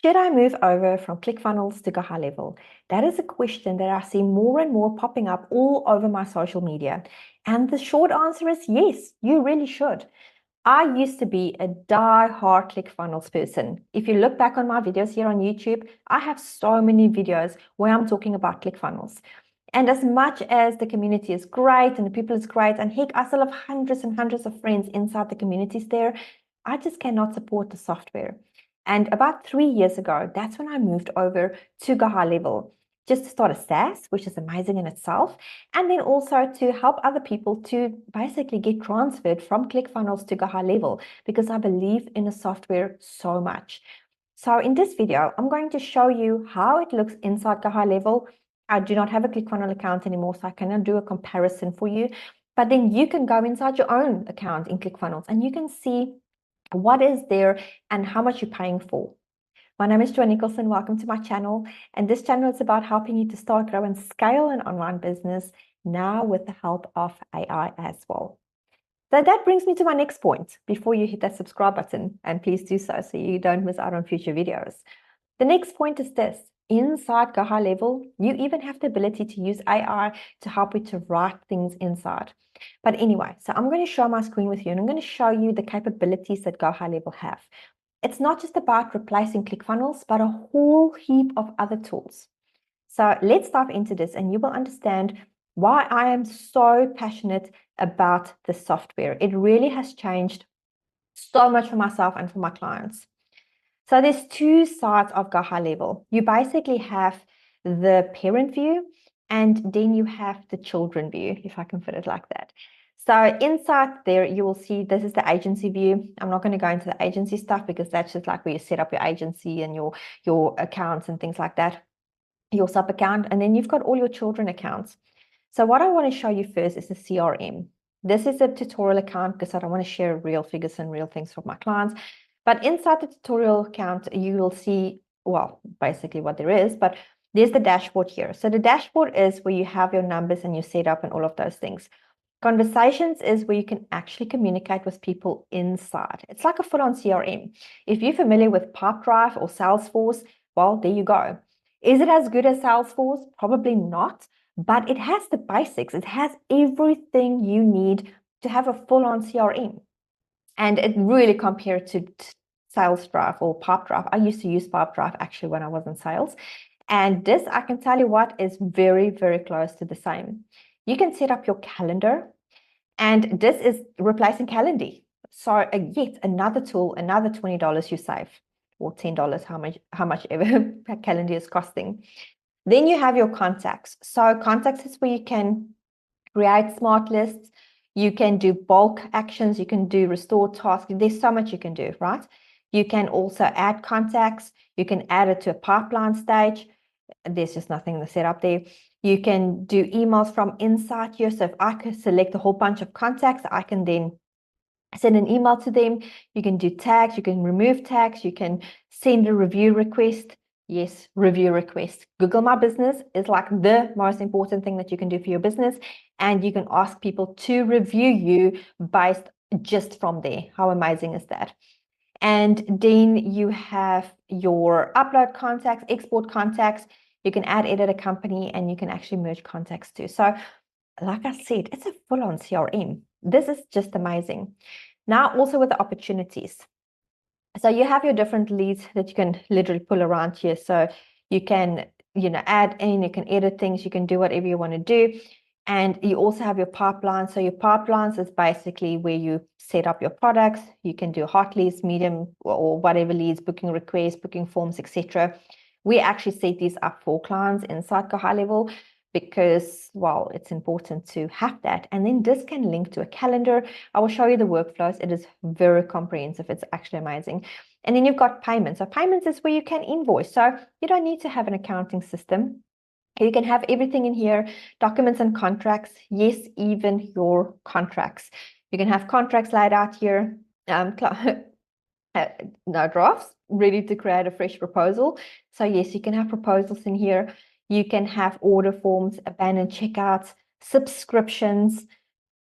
Should I move over from ClickFunnels to GoHighlevel? That is a question that I see more and more popping up all over my social media. And the short answer is yes, you really should. I used to be a die-hard ClickFunnels person. If you look back on my videos here on YouTube, I have so many videos where I'm talking about ClickFunnels. And as much as the community is great and the people is great, and heck, I still have hundreds and hundreds of friends inside the communities there, I just cannot support the software. And about 3 years ago, that's when I moved over to GoHighlevel, just to start a SaaS, which is amazing in itself, and then also to help other people to basically get transferred from ClickFunnels to GoHighlevel, because I believe in the software so much. So in this video, I'm going to show you how it looks inside GoHighlevel. I do not have a ClickFunnels account anymore, so I cannot do a comparison for you. But then you can go inside your own account in ClickFunnels and you can see what is there and how much you're paying for. My name is Joanne Nicholson. Welcome to my channel. And this channel is about helping you to start, grow, and scale an online business now with the help of AI as well. So that brings me to my next point before you hit that subscribe button, and please do so you don't miss out on future videos. The next point is this. Inside GoHighlevel, you even have the ability to use AI to help you to write things inside. But anyway, so I'm going to share my screen with you and I'm going to show you the capabilities that GoHighlevel have. It's not just about replacing ClickFunnels, but a whole heap of other tools. So let's dive into this and you will understand why I am so passionate about the software. It really has changed so much for myself and for my clients. So there's two sides of GoHighlevel. You basically have the parent view and then you have the children view, if I can put it like that. So inside there, you will see this is the agency view. I'm not going to go into the agency stuff because that's just like where you set up your agency and your accounts and things like that, your sub account. And then you've got all your children accounts. So what I want to show you first is the CRM. This is a tutorial account because I don't want to share real figures and real things for my clients. But inside the tutorial account, you will see, well, basically what there is, but there's the dashboard here. So the dashboard is where you have your numbers and your setup and all of those things. Conversations is where you can actually communicate with people inside. It's like a full-on CRM. If you're familiar with Pipedrive or Salesforce, well, there you go. Is it as good as Salesforce? Probably not, but it has the basics. It has everything you need to have a full-on CRM. And it really compared to SalesDrive or Pipedrive. I used to use Pipedrive actually when I was in sales. And this, I can tell you what, is very, very close to the same. You can set up your calendar, and this is replacing Calendly. So yet another tool, another $20 you save, or $10, how much ever Calendly is costing. Then you have your contacts. So contacts is where you can create smart lists. You can do bulk actions. You can do restore tasks. There's so much you can do, right? You can also add contacts. You can add it to a pipeline stage. There's just nothing to set up there. You can do emails from inside here. So if I could select a whole bunch of contacts, I can then send an email to them. You can do tags. You can remove tags. You can send a review request. Yes, review request. Google My Business is like the most important thing that you can do for your business. And you can ask people to review you based just from there. How amazing is that? And then you have your upload contacts, export contacts. You can add, edit a company, and you can actually merge contacts too. So like I said, it's a full-on CRM. This is just amazing. Now also with the opportunities. So you have your different leads that you can literally pull around here. So you can, add in, you can edit things, you can do whatever you want to do. And you also have your pipelines. So your pipelines is basically where you set up your products. You can do hot leads, medium, or whatever leads, booking requests, booking forms, etc. We actually set these up for clients inside GoHighlevel because, well, it's important to have that. And then this can link to a calendar. I will show you the workflows. It is very comprehensive. It's actually amazing. And then you've got payments. So payments is where you can invoice. So you don't need to have an accounting system. You can have everything in here, documents and contracts. Yes, even your contracts. You can have contracts laid out here, no drafts, ready to create a fresh proposal. So yes, you can have proposals in here. You can have order forms, abandoned checkouts, subscriptions,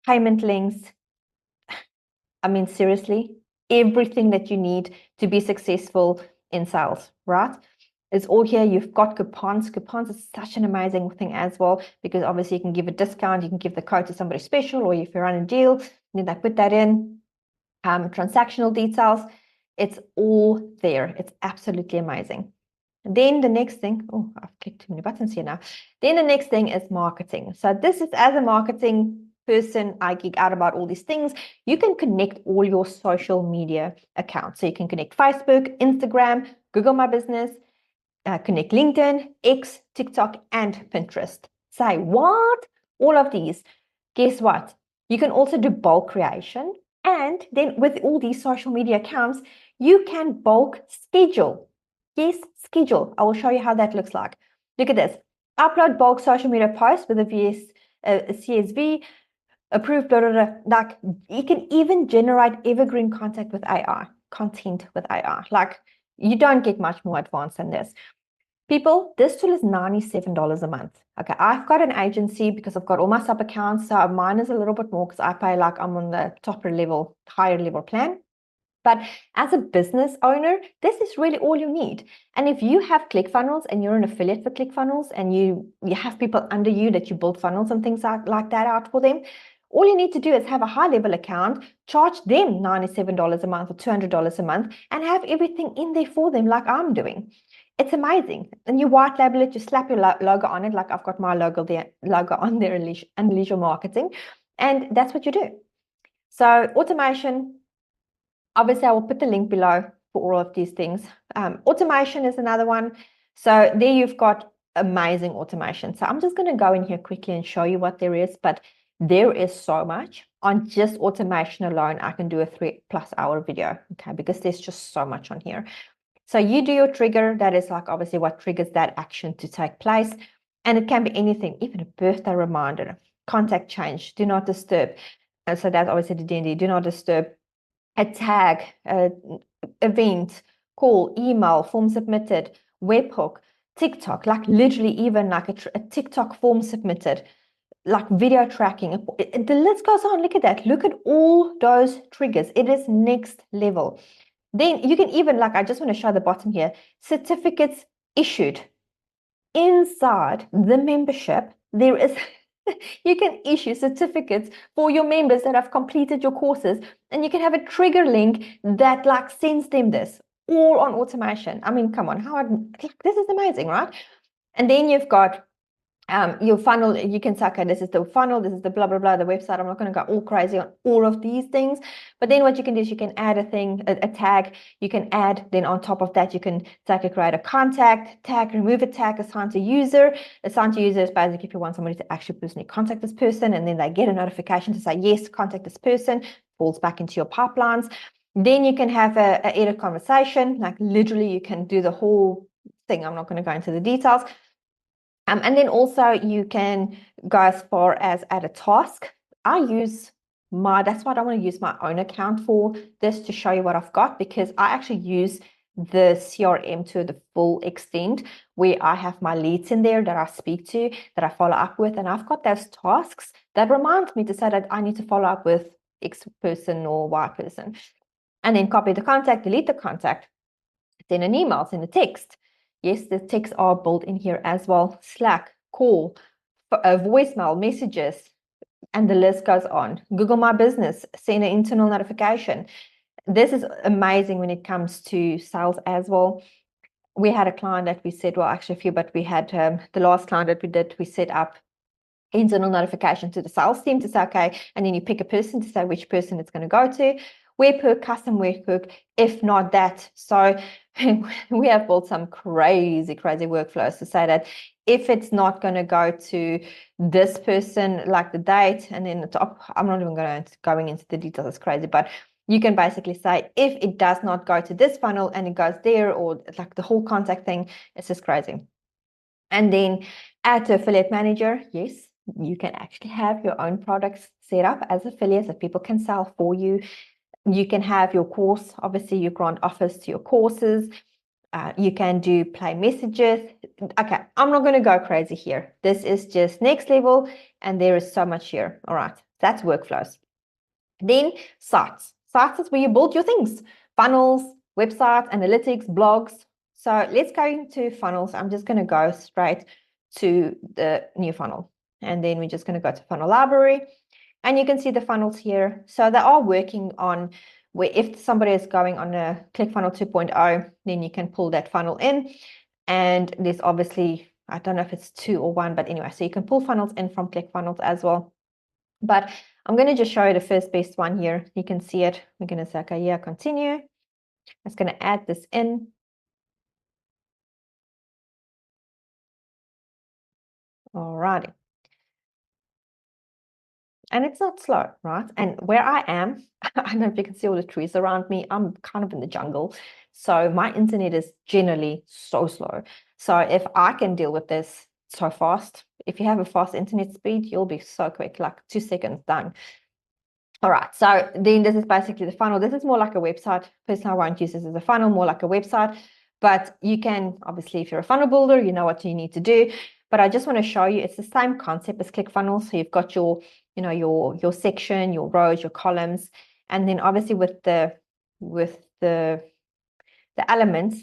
payment links. I mean, seriously, everything that you need to be successful in sales, right? It's all here. You've got coupons. Coupons is such an amazing thing as well, because obviously you can give a discount, you can give the code to somebody special, or if you run a deal, then they put that in. Transactional details, it's all there. It's absolutely amazing. Then the next thing, oh, I've clicked too many buttons here now. Then the next thing is marketing. So this is, as a marketing person, I geek out about all these things. You can connect all your social media accounts. So you can connect Facebook, Instagram, Google My Business, connect LinkedIn, X, TikTok, and Pinterest. Say what? All of these. Guess what? You can also do bulk creation. And then with all these social media accounts, you can bulk schedule. Yes, schedule. I will show you how that looks like. Look at this. Upload bulk social media posts with a CSV, approved, blah, blah, blah. Like, you can even generate evergreen content with AI. Like, you don't get much more advanced than this. People, this tool is $97 a month. Okay, I've got an agency because I've got all my sub accounts. So mine is a little bit more because I pay, like, I'm on the higher level plan. But as a business owner, this is really all you need. And if you have ClickFunnels and you're an affiliate for ClickFunnels and you have people under you that you build funnels and things like that out for them, all you need to do is have a high-level account, charge them $97 a month or $200 a month, and have everything in there for them like I'm doing. It's amazing. And you white label it, you slap your logo on it, like I've got my logo on there in leisure marketing, and that's what you do. So automation, obviously I will put the link below for all of these things. Automation is another one. So there you've got amazing automation. So I'm just going to go in here quickly and show you what there is, but there is so much. On just automation alone, I can do a 3+ hour video, okay, because there's just so much on here. So you do your trigger, that is like obviously what triggers that action to take place. And it can be anything, even a birthday reminder, contact change, do not disturb. And so that's obviously the D&D, do not disturb, a tag, event, call, email, form submitted, webhook, TikTok, like literally even like a TikTok form submitted, like video tracking. The list goes on. Look at that. Look at all those triggers. It is next level. Then you can even, like, I just want to show the bottom here, certificates issued. Inside the membership, there is, you can issue certificates for your members that have completed your courses, and you can have a trigger link that like sends them this, all on automation. I mean, come on, this is amazing, right? And then you've got your funnel. You can say, okay, this is the funnel, this is the blah, blah, blah, the website. I'm not going to go all crazy on all of these things. But then what you can do is you can add a tag. You can add, then on top of that, you can create a contact, tag, remove a tag, assign to user. Assign to user is basically if you want somebody to actually personally contact this person, and then they get a notification to say, yes, contact this person, falls back into your pipelines. Then you can have a edit conversation, like literally you can do the whole thing. I'm not going to go into the details. And then also you can go as far as add a task. That's what I want to use my own account for this, to show you what I've got, because I actually use the CRM to the full extent, where I have my leads in there that I speak to, that I follow up with, and I've got those tasks that remind me to say that I need to follow up with X person or Y person. And then copy the contact, delete the contact, send an email, send a text. Yes, the texts are built in here as well. Slack, call, voicemail, messages, and the list goes on. Google My Business, send an internal notification. This is amazing when it comes to sales as well. We had a client that we said, well, actually a few, but we had the last client that we did, we set up internal notification to the sales team to say, okay, and then you pick a person to say which person it's going to go to. Webhook, custom webhook, if not that. So we have built some crazy workflows to say that if it's not going to go to this person, like the date, and then the top, I'm not even going into the details, it's crazy, but you can basically say if it does not go to this funnel and it goes there, or like the whole contact thing, it's just crazy. And then add to affiliate manager. Yes, you can actually have your own products set up as affiliates that people can sell for you. You can have your course, obviously you grant offers to your courses. You can do play messages. Okay, I'm not going to go crazy here. This is just next level, and there is so much here. All right, that's workflows. Then sites. Sites is where you build your things. Funnels, website, analytics, blogs. So let's go into funnels. I'm just going to go straight to the new funnel. And then we're just going to go to funnel library. And you can see the funnels here. So they are working on where if somebody is going on a ClickFunnels 2.0, then you can pull that funnel in. And there's obviously, I don't know if it's 2 or 1, but anyway, so you can pull funnels in from ClickFunnels as well. But I'm going to just show you the first best one here. You can see it. We're going to say, okay, yeah, continue. I'm just going to add this in. All righty. And it's not slow, right? And where I am, I don't know if you can see all the trees around me. I'm kind of in the jungle. So my internet is generally so slow. So if I can deal with this so fast, if you have a fast internet speed, you'll be so quick, like 2 seconds done. All right, so then this is basically the funnel. This is more like a website. Personally, I won't use this as a funnel, more like a website. But you can, obviously, if you're a funnel builder, you know what you need to do. But I just want to show you, it's the same concept as ClickFunnels. So you've got your, your section, your rows, your columns, and then obviously with the elements,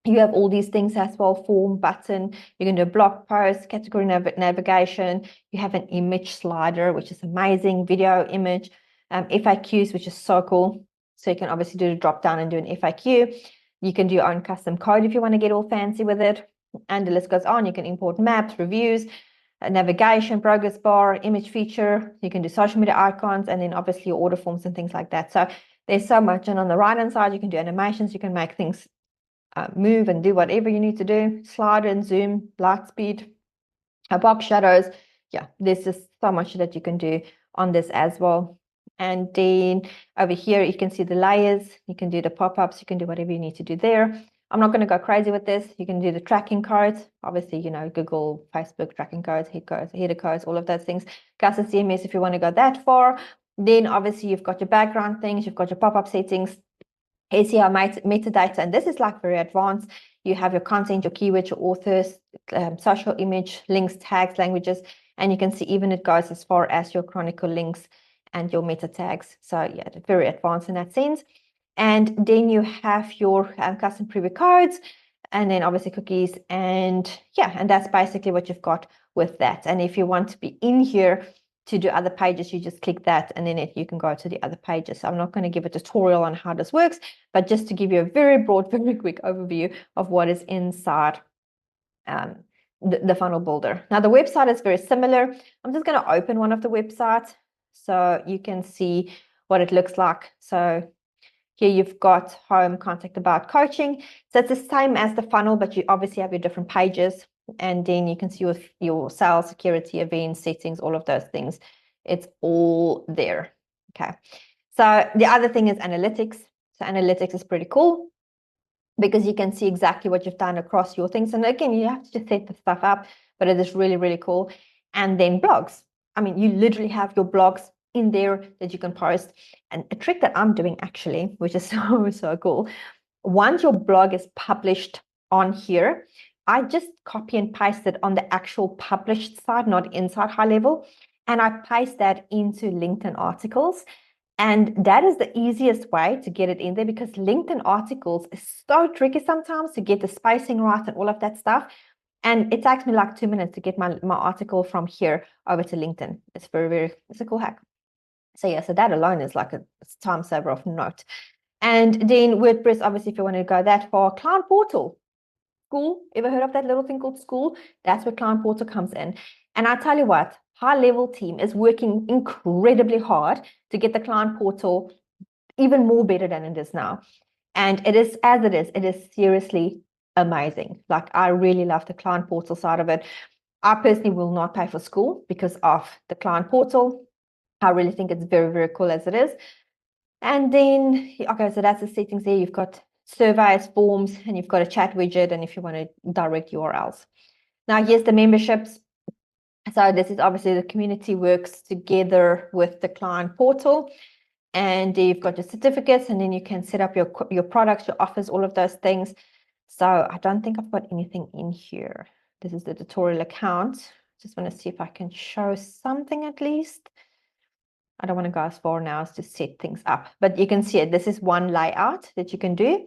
you have all these things as well: form, button. You can do a blog post, category navigation. You have an image slider, which is amazing, video, image, FAQs, which is so cool. So you can obviously do the drop down and do an FAQ. You can do your own custom code if you want to get all fancy with it. And the list goes on. You can import maps, reviews, navigation, progress bar, image feature. You can do social media icons, and then obviously your order forms and things like that. So there's so much. And on the right-hand side, you can do animations. You can make things move and do whatever you need to do. Slide and zoom, light speed, box shadows. Yeah, there's just so much that you can do on this as well. And then over here, you can see the layers. You can do the pop-ups. You can do whatever you need to do there. I'm not going to go crazy with this. You can do the tracking codes. Obviously, Google, Facebook tracking codes, header codes, all of those things. Custom CMS if you want to go that far. Then obviously you've got your background things. You've got your pop-up settings, SEO metadata, and this is like very advanced. You have your content, your keywords, your authors, social image, links, tags, languages, and you can see even it goes as far as your chronicle links and your meta tags. So yeah, very advanced in that sense. And then you have your custom preview codes, and then obviously cookies, and yeah, and that's basically what you've got with that. And if you want to be in here to do other pages, you just click that, and then you can go to the other pages. So I'm not going to give a tutorial on how this works, but just to give you a very broad, very quick overview of what is inside the funnel builder. Now, the website is very similar. I'm just going to open one of the websites so you can see what it looks like. So here you've got home, contact, about, coaching. So it's the same as the funnel, but you obviously have your different pages. And then you can see your sales, security, events, settings, all of those things. It's all there. Okay. So the other thing is analytics. So analytics is pretty cool because you can see exactly what you've done across your things. And again, you have to just set the stuff up, but it is really, really cool. And then blogs. I mean, you literally have your blogs in there that you can post. And a trick that I'm doing actually, which is so cool. Once your blog is published on here, I just copy and paste it on the actual published side, not inside High Level. And I paste that into LinkedIn articles. And that is the easiest way to get it in there, because LinkedIn articles is so tricky sometimes to get the spacing right and all of that stuff. And it takes me like 2 minutes to get my article from here over to LinkedIn. It's it's a cool hack. So yeah, so that alone is like a time saver of note. And then WordPress, obviously, if you want to go that far, Client Portal. School, ever heard of that little thing called School? That's where Client Portal comes in. And I tell you what, High Level team is working incredibly hard to get the Client Portal even more better than it is now. And it is, as it is seriously amazing. Like, I really love the Client Portal side of it. I personally will not pay for School because of the Client Portal. I really think it's very, very cool as it is. And then, okay, so that's the settings there. You've got surveys, forms, and you've got a chat widget, and if you want to direct URLs. Now, here's the memberships. So this is obviously the community works together with the Client Portal. And you've got your certificates, and then you can set up your products, your offers, all of those things. So I don't think I've got anything in here. This is the tutorial account. Just want to see if I can show something at least. I don't want to go as far now as to set things up, but you can see it. This is one layout that you can do.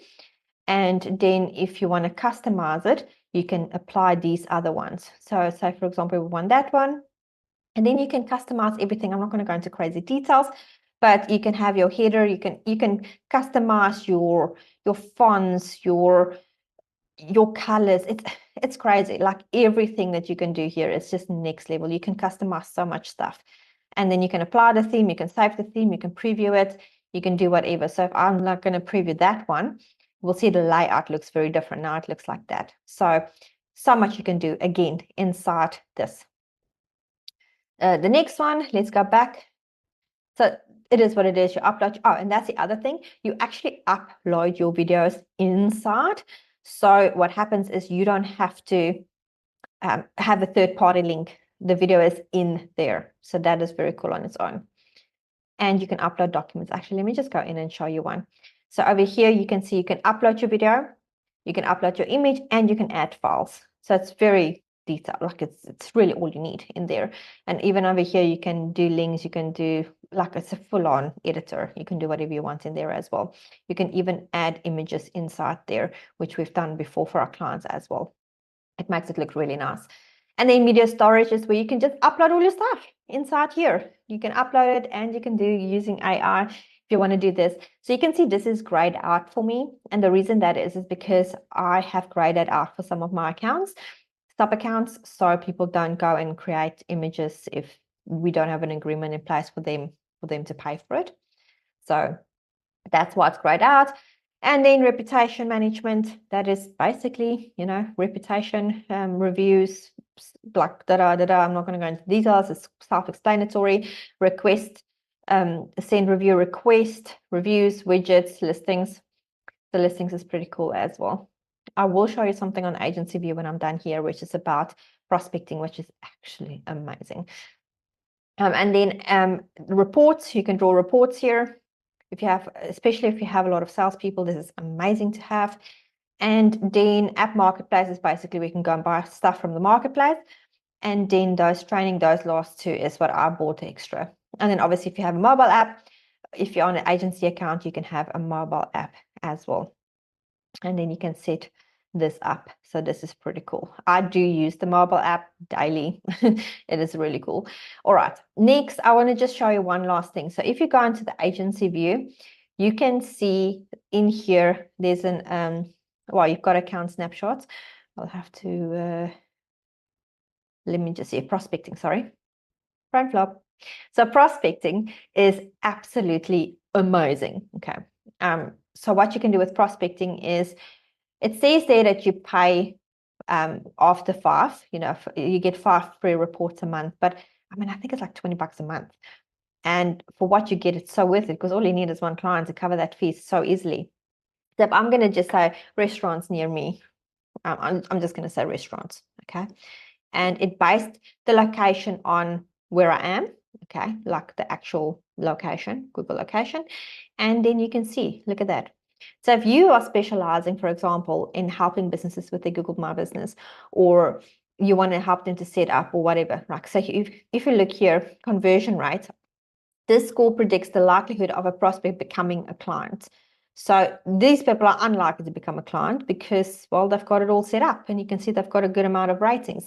And then if you want to customize it, you can apply these other ones. So say, for example, we want that one. And then you can customize everything. I'm not going to go into crazy details, but you can have your header. You can customize your fonts, your colors. It's crazy. Like everything that you can do here, it's just next level. You can customize so much stuff. And then you can apply the theme, you can save the theme, you can preview it, you can do whatever. So if I'm not going to preview that one, we'll see the layout looks very different. Now it looks like that. So much you can do, again, inside this. The next one, let's go back. So it is what it is. You upload. Oh, and that's the other thing. You actually upload your videos inside. So what happens is you don't have to have a third-party link. The video is in there. So that is very cool on its own. And you can upload documents. Actually, let me just go in and show you one. So over here, you can see you can upload your video, you can upload your image, and you can add files. So it's very detailed. Like it's really all you need in there. And even over here, you can do links. You can do, like, it's a full-on editor. You can do whatever you want in there as well. You can even add images inside there, which we've done before for our clients as well. It makes it look really nice. And then media storage is where you can just upload all your stuff inside here. You can upload it, and you can do using AI if you want to do this. So you can see this is grayed out for me. And the reason that is because I have grayed it out for some of my accounts, sub-accounts, so people don't go and create images if we don't have an agreement in place for them to pay for it. So that's why it's grayed out. And then reputation management, that is basically, reputation, reviews, like da-da. I'm not going to go into details. It's self-explanatory. Request, send review request, reviews, widgets, listings. The listings is pretty cool as well. I will show you something on Agency View when I'm done here, which is about prospecting, which is actually amazing. And then reports, you can draw reports here. Especially if you have a lot of salespeople, this is amazing to have. And then app marketplace is basically we can go and buy stuff from the marketplace. And then those last two is what I bought extra. And then obviously if you have a mobile app, if you're on an agency account, you can have a mobile app as well. And then you can set this up. So this is pretty cool. I do use the mobile app daily. It is really cool. All right. Next, I want to just show you one last thing. So if you go into the agency view, you can see in here, there's you've got account snapshots. I'll have to, let me just see, prospecting, sorry. Front flop. So prospecting is absolutely amazing. Okay. So what you can do with prospecting is, it says there that you pay after 5, you get 5 free reports a month. But I mean, I think it's like $20 a month. And for what you get, it's so worth it, because all you need is one client to cover that fee so easily. So if I'm going to just say restaurants near me, I'm just going to say restaurants. Okay. And it based the location on where I am. Okay. Like the actual location, Google location. And then you can see, look at that. So if you are specializing, for example, in helping businesses with their Google My Business, or you want to help them to set up or whatever, right? So if you look here, conversion rate, this score predicts the likelihood of a prospect becoming a client. So these people are unlikely to become a client because, well, they've got it all set up, and you can see they've got a good amount of ratings.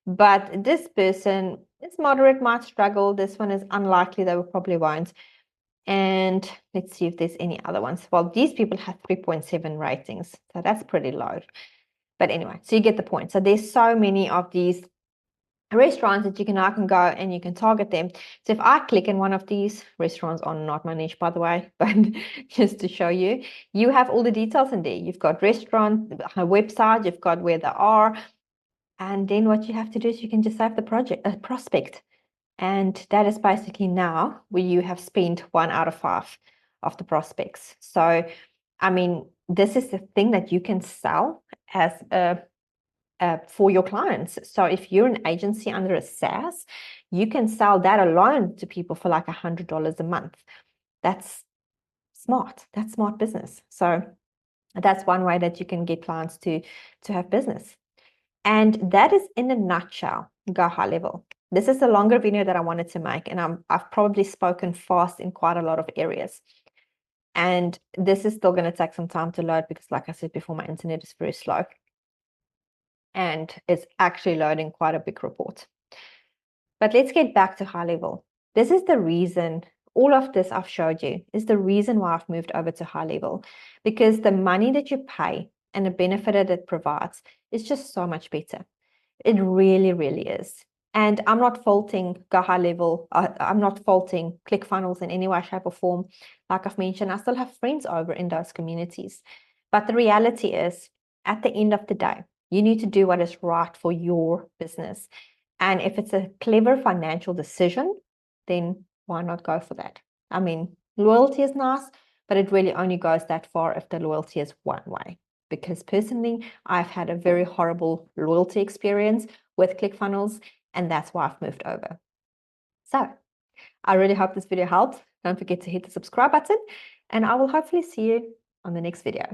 But this person is moderate, might struggle. This one is unlikely, they probably won't. And let's see if there's any other ones. Well, these people have 3.7 ratings, so that's pretty low. But anyway, so you get the point. So there's so many of these restaurants that I can go and you can target them. So if I click in one of these restaurants, on not my niche, by the way, but just to show you, you have all the details in there. You've got restaurant, a website, you've got where they are. And then what you have to do is you can just save the prospect. And that is basically now where you have spent 1 out of 5 of the prospects. So, I mean, this is the thing that you can sell as for your clients. So if you're an agency under a SAAS, you can sell that alone to people for like $100 a month. That's smart. That's smart business. So that's one way that you can get clients to have business. And that is, in a nutshell, Go High Level. This is the longer video that I wanted to make, and I've probably spoken fast in quite a lot of areas. And this is still going to take some time to load because, like I said before, my internet is very slow. And it's actually loading quite a big report. But let's get back to high level. This is the reason, all of this I've showed you is the reason why I've moved over to high level, because the money that you pay and the benefit that it provides is just so much better. It really, really is. And I'm not faulting GoHighlevel. I'm not faulting ClickFunnels in any way, shape, or form. Like I've mentioned, I still have friends over in those communities. But the reality is, at the end of the day, you need to do what is right for your business. And if it's a clever financial decision, then why not go for that? I mean, loyalty is nice, but it really only goes that far if the loyalty is one way. Because personally, I've had a very horrible loyalty experience with ClickFunnels, and that's why I've moved over. So I really hope this video helped. Don't forget to hit the subscribe button, and I will hopefully see you on the next video.